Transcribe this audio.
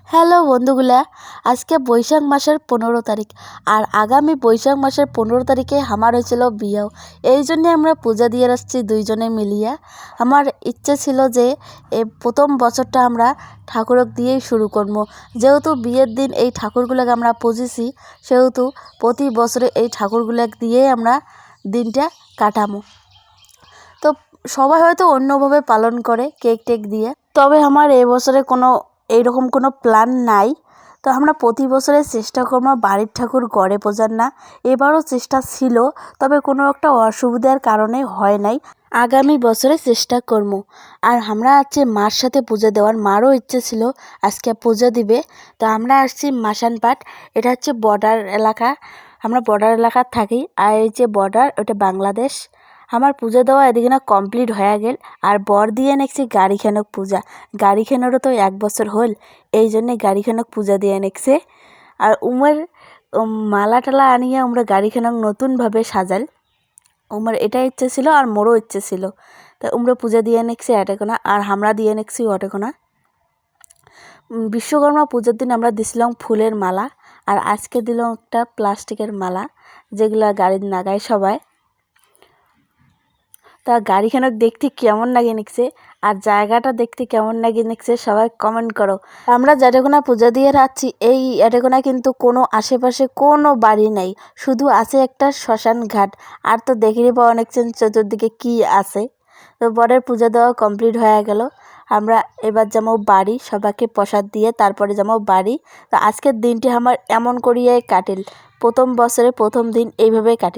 Hello বন্ধুগুলা, আজকে বৈশাখ মাসের 15 তারিখ। আর আগামী বৈশাখ মাসের 15 তারিখে আমার হয়েছিল বিয়েও। এই জন্যে আমরা পূজা দিয়ে আসছি দুইজনে মিলিয়া। আমার ইচ্ছে ছিল যে এই প্রথম বছরটা আমরা ঠাকুরক দিয়েই শুরু করবো। যেহেতু বিয়ের দিন এই ঠাকুরগুলোকে আমরা পুজেছি, সেহেতু প্রতি বছরে এই ঠাকুরগুলোক দিয়েই আমরা দিনটা কাটামো। তো সবাই হয়তো অন্যভাবে পালন করে কেক টেক দিয়ে, তবে আমার এবছরে এইরকম কোনো প্ল্যান নাই। তো আমরা প্রতি বছরে চেষ্টা করবো বাড়ির ঠাকুর ঘরে পূজার না। এবারও চেষ্টা ছিল, তবে কোনো একটা অসুবিধার কারণে হয় নাই। আগামী বছরে চেষ্টা করবো। আর আমরা আজকে মার সাথে পুজো দেওয়ার, মারও ইচ্ছে ছিল আজকে পুজো দিবে। তো আমরা আসছি মাসানপাট, এটা হচ্ছে বর্ডার এলাকা। আমরা বর্ডার এলাকার থাকি। আর এই যে বর্ডার, ওটা বাংলাদেশ। আমার পুজো দেওয়া এদিকে না কমপ্লিট হয়ে গেল। আর বর দিয়ে নেছি গাড়িখানক পূজা। গাড়িখানেরও তো 1 বছর হল, এই জন্যে গাড়িখানক পূজা দিয়ে নেছে। আর উমের মালা টালা আনিয়ে আমরা গাড়িখানক নতুনভাবে সাজাল। উমের এটা ইচ্ছে ছিল আর মোরও ইচ্ছে ছিল। তা আমরা পূজা দিয়ে নেছি এটাকোনা, আর আমরা দিয়ে নেছি ওটাকোনা। বিশ্বকর্মা পুজোর দিন আমরা দিছিলাম ফুলের মালা, আর আজকে দিলাম একটা প্লাস্টিকের মালা, যেগুলা গাড়ির নাগায় সবাই। তা গাড়িখানক দেখতে কেমন লাগে নিকছে, আর জায়গাটা দেখতে কেমন লাগে নিকছে, সবাই কমেন্ট করো। আমরা যেটাকোনা পূজা দিয়ে রাখছি, এই এটাকোনা কিন্তু কোনো আশেপাশে কোনো বাড়ি নেই, শুধু আছে একটা শ্মশান ঘাট। আর তো দেখিয়ে পাওয়া অনেকজন চতুর্দিকে কি আছে। তো বরের পূজা দেওয়া কমপ্লিট হয়ে গেল। আমরা এবার যাবো বাড়ি, সবাইকে প্রসাদ দিয়ে তারপরে যাবো বাড়ি। তো আজকের দিনটি আমার এমন করিয়ে কাটিল, প্রথম বছরে প্রথম দিন এইভাবে কাটিল।